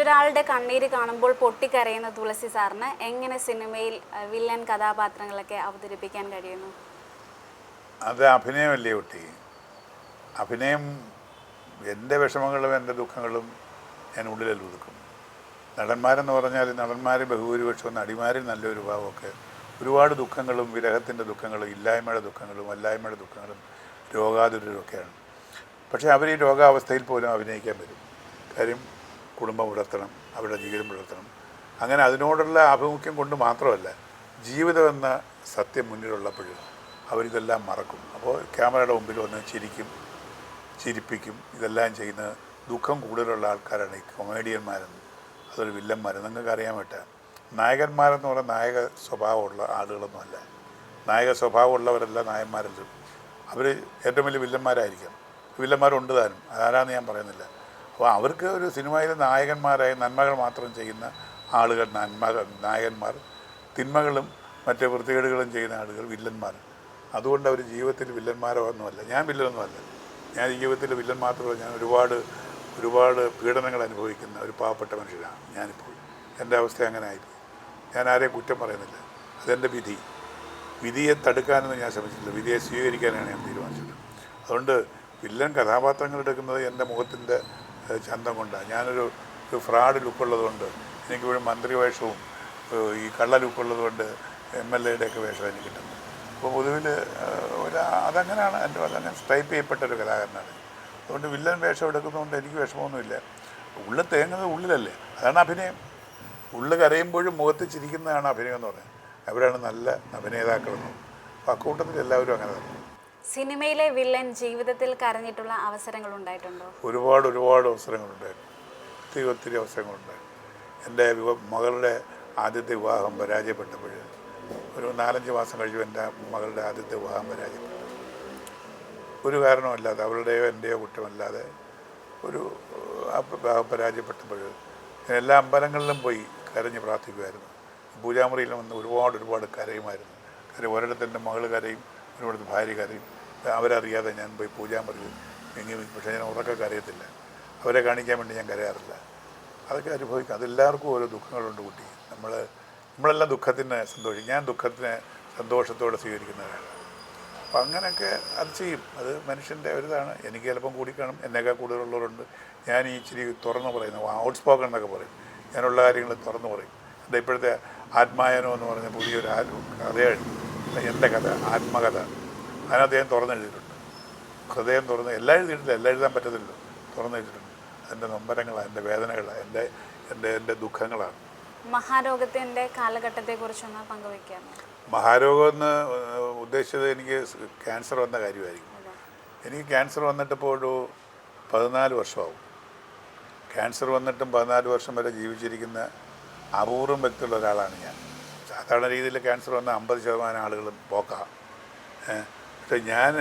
മറ്റൊരാളുടെ കണ്ണീര് കാണുമ്പോൾ പൊട്ടിക്കരയുന്ന തുളസി സാറിന് എങ്ങനെ സിനിമയിൽ വില്ലൻ കഥാപാത്രങ്ങളൊക്കെ അവതരിപ്പിക്കാൻ കഴിയുന്നു? അത് അഭിനയമല്ലേ കുട്ടി. അഭിനയം എൻ്റെ വിഷമങ്ങളും എൻ്റെ ദുഃഖങ്ങളും ഞാൻ ഉള്ളിൽ ഒതുക്കും. നടന്മാരെന്ന് പറഞ്ഞാൽ നടന്മാർ ബഹുഭൂരിപക്ഷവും നടിമാരിൽ നല്ലൊരു ഭാവമൊക്കെ ഒരുപാട് ദുഃഖങ്ങളും വിരഹത്തിൻ്റെ ദുഃഖങ്ങളും ഇല്ലായ്മയുടെ ദുഃഖങ്ങളും അല്ലായ്മയുടെ ദുഃഖങ്ങളും രോഗാതുരൊക്കെയാണ്. പക്ഷേ അവർ ഈ രോഗാവസ്ഥയിൽ പോലും അഭിനയിക്കാൻ വരും. കാര്യം കുടുംബം പുലർത്തണം, അവരുടെ ജീവിതം പുലർത്തണം. അങ്ങനെ അതിനോടുള്ള ആഭിമുഖ്യം കൊണ്ട് മാത്രമല്ല, ജീവിതം എന്ന സത്യം മുന്നിലുള്ളപ്പോൾ അവരിതെല്ലാം മറക്കും. അപ്പോൾ ക്യാമറയുടെ മുമ്പിൽ വന്ന് ചിരിപ്പിക്കും. ഇതെല്ലാം ചെയ്യുന്ന ദുഃഖം കൂടുതലുള്ള ആൾക്കാരാണ് ഈ കൊമേഡിയന്മാരെന്ന്, അതൊരു വില്ലന്മാരെന്ന് നിങ്ങൾക്ക് അറിയാൻ പറ്റുക. നായകന്മാരെന്ന് പറഞ്ഞാൽ നായക സ്വഭാവമുള്ള ആളുകളൊന്നുമല്ല. നായക സ്വഭാവമുള്ളവരല്ല നായന്മാരല്ല. അവർ ഏറ്റവും വലിയ വില്ലന്മാരായിരിക്കാം. വില്ലന്മാരുണ്ട് താനും, അതാരാന്ന് ഞാൻ പറയുന്നില്ല. അപ്പോൾ അവർക്ക് ഒരു സിനിമയിൽ നായകന്മാരായി നന്മകൾ മാത്രം ചെയ്യുന്ന ആളുകൾ നായകന്മാർ, തിന്മകളും മറ്റേ വൃത്തികേടുകളും ചെയ്യുന്ന ആളുകൾ വില്ലന്മാർ. അതുകൊണ്ട് അവർ ജീവിതത്തിൽ വില്ലന്മാരോ ഒന്നുമല്ല. ഞാൻ വില്ലനൊന്നുമല്ല. ഞാൻ ജീവിതത്തിൽ വില്ലൻ മാത്രമല്ല, ഞാൻ ഒരുപാട് പീഡനങ്ങൾ അനുഭവിക്കുന്ന ഒരു പാവപ്പെട്ട മനുഷ്യനാണ് ഞാനിപ്പോൾ. എൻ്റെ അവസ്ഥ അങ്ങനെ ആയിപ്പോയി. ഞാൻ ആരെയും കുറ്റം പറയുന്നില്ല. അതെൻ്റെ വിധിയെ തടുക്കാനൊന്നും ഞാൻ ശ്രമിച്ചിട്ടില്ല. വിധിയെ സ്വീകരിക്കാനാണ് ഞാൻ തീരുമാനിച്ചത്. അതുകൊണ്ട് വില്ലൻ കഥാപാത്രങ്ങൾ എടുക്കുന്നത് എൻ്റെ മുഖത്തിൻ്റെ ചന്തം കൊണ്ടാണ്. ഞാനൊരു ഫ്രോഡ് ലുക്കുള്ളതുകൊണ്ട് എനിക്കിവിടെ മന്ത്രി വേഷവും ഈ കള്ള ലുക്കുള്ളതുകൊണ്ട് MLA ഒക്കെ വേഷമാണ് എനിക്ക് കിട്ടുന്നത്. അപ്പോൾ പൊതുവിൽ അതങ്ങനെയാണ്. എൻ്റെ അതങ്ങനെ ടൈപ്പ് ചെയ്യപ്പെട്ടൊരു കലാകാരനാണ്. അതുകൊണ്ട് വില്ലൻ വേഷം എടുക്കുന്നതുകൊണ്ട് എനിക്ക് വിഷമമൊന്നുമില്ല. ഉള്ളിൽ തേങ്ങുന്നത് ഉള്ളിലല്ലേ, അതാണ് അഭിനയം. ഉള്ളിൽ കരയുമ്പോഴും മുഖത്ത് ചിരിക്കുന്നതാണ് അഭിനയം എന്ന് പറയുന്നത്. അവരാണ് നല്ല അഭിനേതാക്കളെന്നും. അപ്പോൾ അക്കൂട്ടത്തിൽ എല്ലാവരും അങ്ങനെ തന്നെ. സിനിമയിലെ വില്ലൻ ജീവിതത്തിൽ കരഞ്ഞിട്ടുള്ള അവസരങ്ങൾ ഉണ്ടായിട്ടുണ്ടോ? ഒരുപാട് അവസരങ്ങളുണ്ടായിരുന്നു. ഒത്തിരി അവസരങ്ങളുണ്ടായിരുന്നു. എൻ്റെ മകളുടെ ആദ്യത്തെ വിവാഹം പരാജയപ്പെട്ടപ്പോൾ ഒരു 4-5 മാസം കഴിച്ചു എൻ്റെ മകളുടെ ആദ്യത്തെ വിവാഹം പരാജയപ്പെട്ടു. ഒരു കാരണമല്ലാതെ, അവളുടെയോ എൻ്റെയോ കുറ്റമല്ലാതെ ഒരു പരാജയപ്പെട്ടപ്പോൾ എല്ലാ അമ്പലങ്ങളിലും പോയി കരഞ്ഞ് പ്രാർത്ഥിക്കുമായിരുന്നു. പൂജാമുറിയിൽ വന്ന് ഒരുപാട് കരയുമായിരുന്നു. കാര്യം ഒരിടത്ത് എൻ്റെ മകൾ കരയും, ഒരിടത്ത് ഭാര്യ കരയും. അവരറിയാതെ ഞാൻ പോയി പൂജാമുറിയിൽ പക്ഷേ ഞാൻ ഉറക്കെ കരയത്തില്ല. അവരെ കാണിക്കാൻ വേണ്ടി ഞാൻ കരയാറില്ല. അതൊക്കെ അനുഭവിക്കും. അതെല്ലാവർക്കും ഓരോ ദുഃഖങ്ങളുണ്ട് കുട്ടി. നമ്മളെല്ലാം ദുഃഖത്തിന് സന്തോഷിക്കും. ഞാൻ ദുഃഖത്തിനെ സന്തോഷത്തോടെ സ്വീകരിക്കുന്നവരാണ്. അപ്പം അങ്ങനെയൊക്കെ അത് ചെയ്യും. അത് മനുഷ്യൻ്റെ ഒരിതാണ്. എനിക്ക് ചിലപ്പം കൂടിക്കാണും, എന്നേക്കാൾ കൂടുതലുള്ളവരുണ്ട്. ഞാൻ ഈ ഇച്ചിരി തുറന്ന് പറയുന്നു, ഔട്ട്സ്പോക്കൺ എന്നൊക്കെ പറയും. ഞാനുള്ള കാര്യങ്ങൾ തുറന്ന് പറയും. എൻ്റെ ഇപ്പോഴത്തെ ആത്മായനം എന്ന് പറഞ്ഞ പുതിയൊരു കഥയാണ് എൻ്റെ കഥ, ആത്മകഥ. അതിനകത്ത് ഞാൻ തുറന്നെഴുതിയിട്ടുണ്ട്. ഹൃദയം തുറന്ന് എല്ലാം എഴുതിയിട്ടില്ല, എല്ലാം എഴുതാൻ പറ്റത്തില്ലല്ലോ. തുറന്നെഴുതിയിട്ടുണ്ട്. എൻ്റെ നൊമ്പരങ്ങളാണ്, എൻ്റെ വേദനകളാണ്, എൻ്റെ ദുഃഖങ്ങളാണ്. മഹാരോഗത്തിൻ്റെ കാലഘട്ടത്തെക്കുറിച്ചൊന്ന് പങ്കുവയ്ക്കാമോ? മഹാരോഗം എന്ന് ഉദ്ദേശിച്ചത് എനിക്ക് ക്യാൻസർ വന്ന കാര്യമായിരിക്കും. എനിക്ക് ക്യാൻസർ വന്നിട്ടിപ്പോൾ ഒരു 14 വർഷമാവും. ക്യാൻസർ വന്നിട്ടും 14 വർഷം വരെ ജീവിച്ചിരിക്കുന്ന അപൂർവം വ്യക്തിയുള്ള ഒരാളാണ് ഞാൻ. സാധാരണ രീതിയിൽ ക്യാൻസർ വന്ന 50% ആളുകളും പോക്കാം. പക്ഷേ ഞാൻ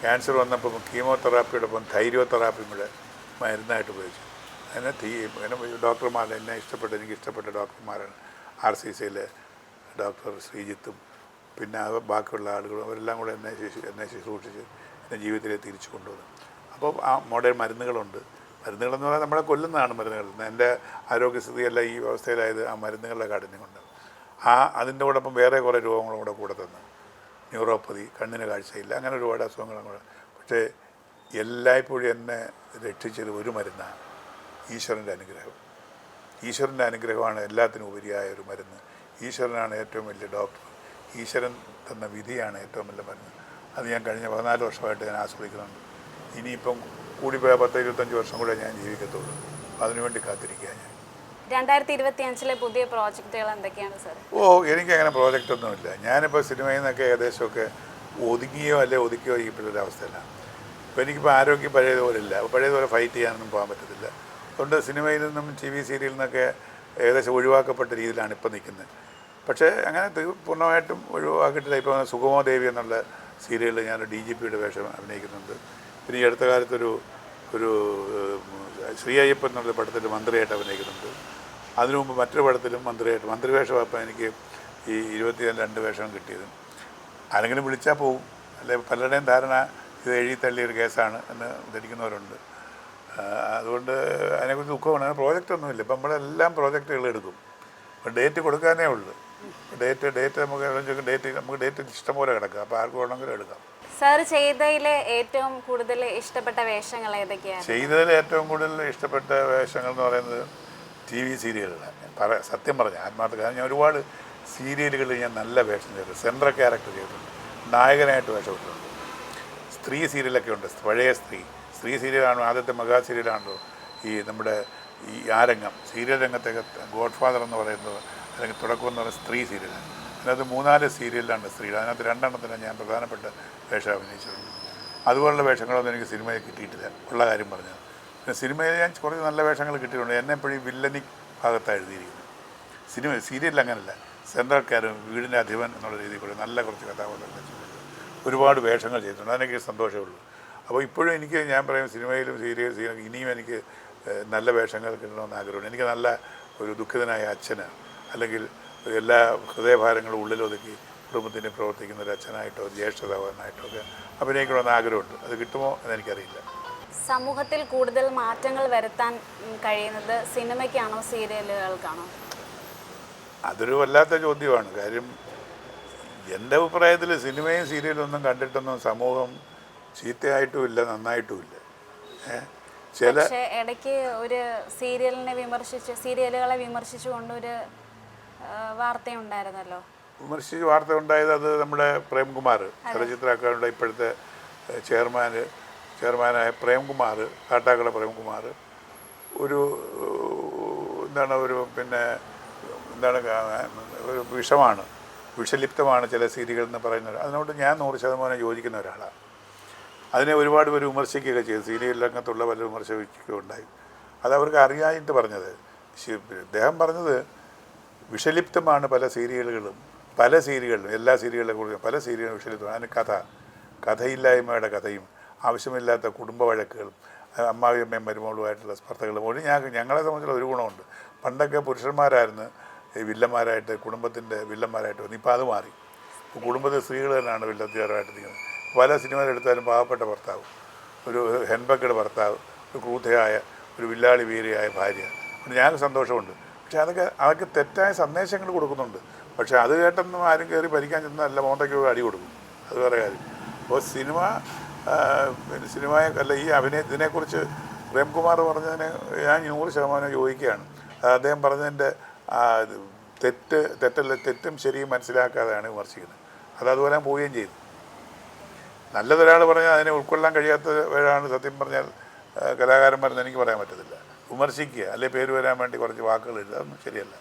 ക്യാൻസർ വന്നപ്പോൾ കീമോതെറാപ്പിയോടൊപ്പം തൈരോതെറാപ്പിയും കൂടെ മരുന്നായിട്ട് ഉപയോഗിച്ചു. ഡോക്ടർമാർ എനിക്ക് ഇഷ്ടപ്പെട്ട ഡോക്ടർമാരാണ്. RCCയിലെ ഡോക്ടർ ശ്രീജിത്തും പിന്നെ ബാക്കിയുള്ള ആളുകളും അവരെല്ലാം കൂടെ എന്നെ ശുശ്രൂഷിച്ച് എൻ്റെ ജീവിതത്തിലേക്ക് തിരിച്ചു കൊണ്ടുവന്നു. അപ്പോൾ ആ മോഡേൺ മരുന്നുകളുണ്ട്. മരുന്നുകളെന്ന് പറഞ്ഞാൽ നമ്മളെ കൊല്ലുന്നതാണ് മരുന്നുകൾ. എൻ്റെ ആരോഗ്യസ്ഥിതിയല്ല ഈ അവസ്ഥയിലായത് ആ മരുന്നുകളുടെ കാഠിന്യം കൊണ്ട്. അതിൻ്റെ കൂടൊപ്പം വേറെ കുറേ രോഗങ്ങളും കൂടെ തന്നു. ന്യൂറോപ്പതി, കണ്ണിന് കാഴ്ചയില്ല, അങ്ങനെ ഒരുപാട് അസുഖങ്ങളും കൂടെ. പക്ഷേ എല്ലായ്പ്പോഴും എന്നെ രക്ഷിച്ചത് ഒരു മരുന്നാണ്, ഈശ്വരൻ്റെ അനുഗ്രഹം. ഈശ്വരൻ്റെ അനുഗ്രഹമാണ് എല്ലാത്തിനും ഉപരിയായ ഒരു മരുന്ന്. ഈശ്വരനാണ് ഏറ്റവും വലിയ ഡോക്ടർ. ഈശ്വരൻ തന്ന വിധിയാണ് ഏറ്റവും വലിയ മരുന്ന്. അത് ഞാൻ കഴിഞ്ഞ 14 വർഷമായിട്ട് ഞാൻ ആസ്വദിക്കുന്നുണ്ട്. ഇനിയിപ്പം കൂടിപ്പോയ 10-25 വർഷം കൂടെ ഞാൻ ജീവിക്കത്തുള്ളൂ. അതിനുവേണ്ടി കാത്തിരിക്കുക ഞാൻ. 2025 പുതിയ പ്രോജക്റ്റുകൾ എന്തൊക്കെയാണ് സാർ? എനിക്കങ്ങനെ പ്രോജക്റ്റൊന്നുമില്ല. ഞാനിപ്പോൾ സിനിമയിൽ നിന്നൊക്കെ ഏകദേശമൊക്കെ ഒതുക്കിയോ ഇപ്പോഴൊരു അവസ്ഥയിലാണ്. ഇപ്പോൾ എനിക്കിപ്പോൾ ആരോഗ്യം പഴയതുപോലെ ഇല്ല. പഴയതുപോലെ ഫൈറ്റ് ചെയ്യാനൊന്നും പോകാൻ പറ്റത്തില്ല. അതുകൊണ്ട് സിനിമയിൽ നിന്നും TV സീരിയലിൽ നിന്നൊക്കെ ഏകദേശം ഒഴിവാക്കപ്പെട്ട രീതിയിലാണ് ഇപ്പോൾ നിൽക്കുന്നത്. പക്ഷേ അങ്ങനെ പൂർണ്ണമായിട്ടും ഒഴിവാക്കിയിട്ടില്ല. ഇപ്പോൾ സുഗമോ ദേവി എന്നുള്ള സീരിയലിൽ ഞാൻ DGPയുടെ വേഷം അഭിനയിക്കുന്നുണ്ട്. പിന്നെ ഈ അടുത്ത കാലത്തൊരു ശ്രീ അയ്യപ്പൻ എന്നുള്ള പടത്തിൽ മന്ത്രിയായിട്ട് അഭിനയിക്കുന്നുണ്ട്. അതിനു മുമ്പ് മറ്റൊരു പടത്തിലും മന്ത്രി വേഷം. അപ്പോൾ എനിക്ക് ഈ 22 വേഷം കിട്ടിയത്. ആരെങ്കിലും വിളിച്ചാൽ പോവും. അല്ലെ പലരുടെയും ധാരണ ഇത് എഴുതി തള്ളിയൊരു കേസാണ് എന്ന് ധരിക്കുന്നവരുണ്ട്. അതുകൊണ്ട് അതിനെക്കുറിച്ച് ദുഃഖമാണ്. പ്രോജക്റ്റൊന്നുമില്ല. ഇപ്പം നമ്മളെല്ലാം പ്രോജക്റ്റുകൾ എടുക്കും. ഇപ്പം ഡേറ്റ് കൊടുക്കാനേ ഉള്ളൂ. ഡേറ്റ് നമുക്ക് ഡേറ്റ് ഇഷ്ടംപോലെ കിടക്കാം. അപ്പോൾ ആർക്ക് വേണമെങ്കിലും എടുക്കാം. സാർ ചെയ്തതിലെ ഏറ്റവും കൂടുതൽ ഇഷ്ടപ്പെട്ട വേഷങ്ങൾ ഏതൊക്കെയാണ്? ചെയ്തതിൽ ഏറ്റവും കൂടുതൽ ഇഷ്ടപ്പെട്ട വേഷങ്ങൾ എന്ന് പറയുന്നത് TV സീരിയലുകളാണ്. സത്യം പറഞ്ഞാൽ ആത്മാർത്ഥ. കാരണം ഞാൻ ഒരുപാട് സീരിയലുകളിൽ ഞാൻ നല്ല വേഷം ചെയ്തിട്ടുണ്ട്. സെൻട്രൽ ക്യാരക്ടർ ചെയ്തിട്ടുണ്ട്. നായകനായിട്ട് വേഷമിട്ടുണ്ട്. സ്ത്രീ സീരിയലൊക്കെ ഉണ്ട്. പഴയ സ്ത്രീ സീരിയലാണോ ആദ്യത്തെ മെഗാ സീരിയലാണല്ലോ ഈ നമ്മുടെ ഈ ആരംഗം സീരിയൽ രംഗത്തേക്ക് ഗോഡ് ഫാദർ എന്ന് പറയുന്നത്, അല്ലെങ്കിൽ തുടക്കം എന്ന് പറയുന്നത് സ്ത്രീ സീരിയലാണ്. അതിനകത്ത് 3-4 സീരിയലിലാണ് സ്ത്രീ. അതിനകത്ത് 2 എണ്ണത്തിലാണ് ഞാൻ പ്രധാനപ്പെട്ട വേഷം അഭിനയിച്ചിട്ടുണ്ട്. അതുപോലുള്ള വേഷങ്ങളൊന്നും എനിക്ക് സിനിമയിൽ കിട്ടിയിട്ടില്ല, ഉള്ള കാര്യം പറഞ്ഞത്. പിന്നെ സിനിമയിൽ ഞാൻ കുറച്ച് നല്ല വേഷങ്ങൾ കിട്ടിയിട്ടുണ്ട്. എന്നെ എപ്പോഴും വില്ലനിക് ഭാഗത്താണ് എഴുതിയിരിക്കുന്നത്. സീരിയലിൽ അങ്ങനല്ല. സെൻട്രൽക്കാരും വീടിൻ്റെ അധിപൻ എന്നുള്ള രീതിയിൽ കൂടി നല്ല കുറച്ച് കഥാപാത്രങ്ങൾ ഒരുപാട് വേഷങ്ങൾ ചെയ്തിട്ടുണ്ട്. അതെനിക്ക് സന്തോഷമേ ഉള്ളൂ. അപ്പോൾ ഇപ്പോഴും എനിക്ക് ഞാൻ പറയും സിനിമയിലും സീരിയൽ ഇനിയും എനിക്ക് നല്ല വേഷങ്ങൾ കിട്ടണമെന്ന് ആഗ്രഹമുണ്ട്. എനിക്ക് നല്ല ഒരു ദുഃഖിതനായ അച്ഛന്, അല്ലെങ്കിൽ എല്ലാ ഹൃദയഭാരങ്ങളും ഉള്ളിലൊതുക്കി കുടുംബത്തിന് പ്രവർത്തിക്കുന്ന ഒരു അച്ഛനായിട്ടോ ജ്യേഷ്ഠതാവാനായിട്ടോ ഒക്കെ അഭിനയിക്കണമെന്ന് ആഗ്രഹമുണ്ട്. അത് കിട്ടുമോ എന്നെനിക്കറിയില്ല. സമൂഹത്തിൽ കൂടുതൽ മാറ്റങ്ങൾ വരുത്താൻ കഴിയുന്നത് സിനിമയ്ക്കാണോ സീരിയലുകൾക്കാണോ? അതൊരു വല്ലാത്ത ചോദ്യമാണ്. കാര്യം എൻ്റെ അഭിപ്രായത്തിൽ സിനിമയും സീരിയലും ഒന്നും കണ്ടിട്ടൊന്നും സമൂഹം ചീത്തയായിട്ടുമില്ല നന്നായിട്ടുമില്ല. പക്ഷേ ഇടയ്ക്ക് ഒരു സീരിയലുകളെ വിമർശിച്ചുകൊണ്ടൊരു വാർത്തയുണ്ടായിരുന്നല്ലോ. വാർത്ത ഉണ്ടായത് അത് നമ്മുടെ പ്രേംകുമാർ, ചലച്ചിത്ര അക്കാദമിയുടെ ഇപ്പോഴത്തെ ചെയർമാനായ പ്രേംകുമാർ, കാട്ടാക്കട പ്രേംകുമാർ ഒരു ഒരു വിഷലിപ്തമാണ് ചില സീരിയലുകൾ എന്ന് പറയുന്നത്. അതിനോട് ഞാൻ 100% യോജിക്കുന്ന ഒരാളാണ്. അതിനെ ഒരുപാട് പേര് വിമർശിക്കുകയൊക്കെ ചെയ്തു. സീരിയൽ രംഗത്തുള്ള പല വിമർശിക്കുകയുണ്ടായി. അത് അവർക്ക് അറിയായിട്ട് പറഞ്ഞത്. അദ്ദേഹം പറഞ്ഞത് വിഷലിപ്തമാണ് പല സീരിയലുകളും, എല്ലാ സീരിയലുകളെ കുറിച്ച് പല സീരിയലും വിഷലിപ്തമാണ്. അതിന് കഥയില്ലായ്മയുടെ കഥയും ആവശ്യമില്ലാത്ത കുടുംബ വഴക്കുകളും അമ്മാവിയമ്മയും മരുമകളുമായിട്ടുള്ള സ്പർദ്ധകളും ഒഴി ഞങ്ങളെ സംബന്ധിച്ചുള്ള ഒരു ഗുണമുണ്ട്. പണ്ടൊക്കെ പുരുഷന്മാരായിരുന്നു വില്ലന്മാരായിട്ട്, കുടുംബത്തിൻ്റെ വില്ലന്മാരായിട്ട് വന്നു. ഇപ്പോൾ അത് മാറി. ഇപ്പോൾ കുടുംബത്തിൽ സ്ത്രീകൾ തന്നെയാണ് വില്ലത്തിയാറായിട്ട് നിൽക്കുന്നത്. പല സിനിമയിലെടുത്താലും പാവപ്പെട്ട ഭർത്താവ്, ഒരു ഹെൻബക്കയുടെ ഭർത്താവ്, ഒരു ക്രൂദ്ധയായ ഒരു വില്ലാളി വീരയായ ഭാര്യ. ഞാൻ സന്തോഷമുണ്ട്. പക്ഷേ അതൊക്കെ തെറ്റായ സന്ദേശങ്ങൾ കൊടുക്കുന്നുണ്ട്. പക്ഷേ അത് കേട്ടൊന്നും ആരും കയറി ഭരിക്കാൻ ചെന്നല്ല, മോന്തയ്ക്ക് അടി കൊടുക്കും. അത് വേറെ കാര്യം. അപ്പോൾ സിനിമയെ അല്ല ഈ ഇതിനെക്കുറിച്ച് പ്രേംകുമാർ പറഞ്ഞതിന് ഞാൻ 100% യോജിക്കുകയാണ്. അദ്ദേഹം പറഞ്ഞതിൻ്റെ തെറ്റും ശരിയും മനസ്സിലാക്കാതെയാണ് വിമർശിക്കുന്നത്. അതുപോലെ പോവുകയും ചെയ്തു. നല്ലതൊരാൾ പറഞ്ഞാൽ അതിനെ ഉൾക്കൊള്ളാൻ കഴിയാത്തവരാണ് സത്യം പറഞ്ഞാൽ കലാകാരന്മാരെന്ന് എനിക്ക് പറയാൻ പറ്റത്തില്ല. വിമർശിക്കുക, അല്ലെങ്കിൽ പേര് വരാൻ വേണ്ടി കുറച്ച് വാക്കുകൾ എഴുതുക, അതൊന്നും ശരിയല്ല.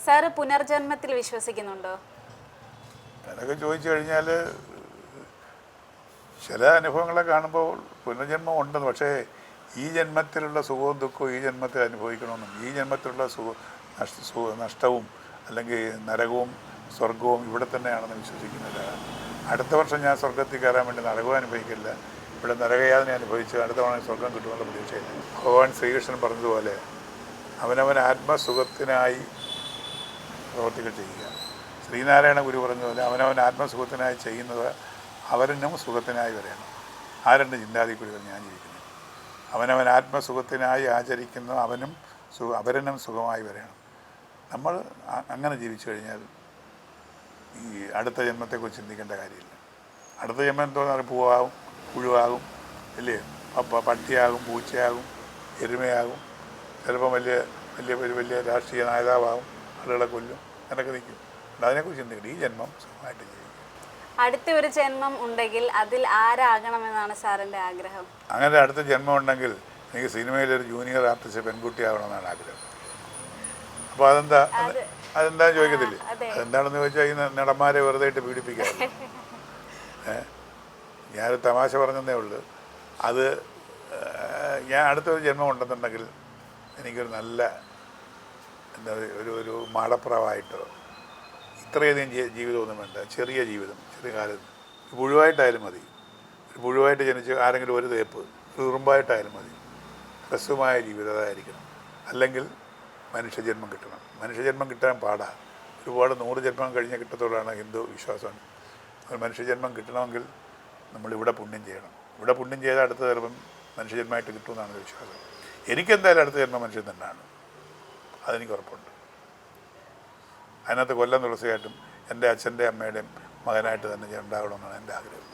സാറ് പുനർജന്മത്തിൽ വിശ്വസിക്കുന്നുണ്ടോ? അതൊക്കെ ചോദിച്ചു കഴിഞ്ഞാൽ ചില അനുഭവങ്ങളെ കാണുമ്പോൾ പുനർജന്മം ഉണ്ടെന്ന്. പക്ഷേ ഈ ജന്മത്തിലുള്ള സുഖവും ദുഃഖവും ഈ ജന്മത്തിൽ അനുഭവിക്കണമെന്നും ഈ ജന്മത്തിലുള്ള നഷ്ടവും അല്ലെങ്കിൽ നരകവും സ്വർഗവും ഇവിടെ തന്നെയാണെന്ന് വിശ്വസിക്കുന്നില്ല. അടുത്ത വർഷം ഞാൻ സ്വർഗത്തിൽ കയറാൻ വേണ്ടി നരകവും അനുഭവിക്കില്ല, ഇവിടെ നരകയാതന അനുഭവിച്ച് അടുത്ത തവണ സ്വർഗം കിട്ടുമെന്നുള്ള പ്രതീക്ഷയില്ല. ഭഗവാൻ ശ്രീകൃഷ്ണൻ പറഞ്ഞതുപോലെ അവനവൻ ആത്മസുഖത്തിനായി പ്രവർത്തികൾ ചെയ്യുക. ശ്രീനാരായണ ഗുരു പറഞ്ഞതുപോലെ അവനവൻ ആത്മസുഖത്തിനായി ചെയ്യുന്നത് അവരനും സുഖത്തിനായി വരെയാണ്. ആ 2 ചിന്താതിക്കുറികൾ ഞാൻ ജീവിക്കുന്നു. അവനവൻ ആത്മസുഖത്തിനായി ആചരിക്കുന്ന അവരനും സുഖമായി വരെയാണ്. നമ്മൾ അങ്ങനെ ജീവിച്ചു കഴിഞ്ഞാൽ ഈ അടുത്ത ജന്മത്തെക്കുറിച്ച് ചിന്തിക്കേണ്ട കാര്യമില്ല. അടുത്ത ജന്മം എന്തോന്ന് പൂവാകും, പുഴുവാകും, അല്ലേ, പട്ടിയാകും, പൂച്ചയാകും, എരുമയാകും, ചിലപ്പോൾ വലിയ വലിയ രാഷ്ട്രീയ നേതാവാകും, ആളുകളെ കൊല്ലും, അങ്ങനെയൊക്കെ നിൽക്കും. അതിനെക്കുറിച്ച് ചിന്തിക്കണം. ഈ ജന്മം സുഖമായിട്ട് ജീവിക്കും. അടുത്ത ഒരു ജന്മം ഉണ്ടെങ്കിൽ അതിൽ ആരാകണമെന്നാണ് സാറിൻ്റെ ആഗ്രഹം? അങ്ങനെ അടുത്ത ജന്മം ഉണ്ടെങ്കിൽ എനിക്ക് സിനിമയിലൊരു ജൂനിയർ ആർട്ടിസ്റ്റ് പെൺകുട്ടിയാവണമെന്നാണ് ആഗ്രഹം. അപ്പോൾ അതെന്താ ചോദിക്കത്തില്ലേ? അതെന്താണെന്ന് ചോദിച്ചാൽ ഈ നടന്മാരെ വെറുതെ ഇട്ട് പീഡിപ്പിക്കാറില്ല. ഞാനൊരു തമാശ പറഞ്ഞതേ ഉള്ളൂ. അത് ഞാൻ അടുത്തൊരു ജന്മം ഉണ്ടെന്നുണ്ടെങ്കിൽ എനിക്കൊരു നല്ല എന്താ ഒരു മാടപ്രാവായിട്ടോ, ഇത്രയധികം ജീവിതമൊന്നും വേണ്ട, ചെറിയ ജീവിതം, ചെറിയ കാലത്ത് ഒരു പുഴുവായിട്ടായാലും മതി. ഒരു പുഴുവായിട്ട് ജനിച്ച് ആരെങ്കിലും ഒരു തേപ്പ്, ഒരു ഉറുമ്പായിട്ടായാലും മതി. ഹ്രസ്വമായ ജീവിതം അതായിരിക്കണം. അല്ലെങ്കിൽ മനുഷ്യജന്മം കിട്ടണം. മനുഷ്യജന്മം കിട്ടാൻ പാടാണ്. ഒരുപാട് 100 ജന്മം കഴിഞ്ഞ് കിട്ടത്തോളാണ് ഹിന്ദു വിശ്വാസം. ഒരു മനുഷ്യജന്മം കിട്ടണമെങ്കിൽ നമ്മളിവിടെ പുണ്യം ചെയ്യണം. ഇവിടെ പുണ്യം ചെയ്താൽ അടുത്ത ജന്മം മനുഷ്യജന്മമായിട്ട് കിട്ടുമെന്നാണ് വിശ്വാസം. എനിക്കെന്തായാലും അടുത്ത ജന്മം മനുഷ്യൻ തന്നെയാണ്, അതെനിക്ക് ഉറപ്പുണ്ട്. അതിനകത്ത് കൊല്ലം തുളസിയായിട്ടും എൻ്റെ അച്ഛൻ്റെ അമ്മയുടെയും മകനായിട്ട് തന്നെ ഞാൻ ഉണ്ടാകണമെന്നാണ് എൻ്റെ ആഗ്രഹം.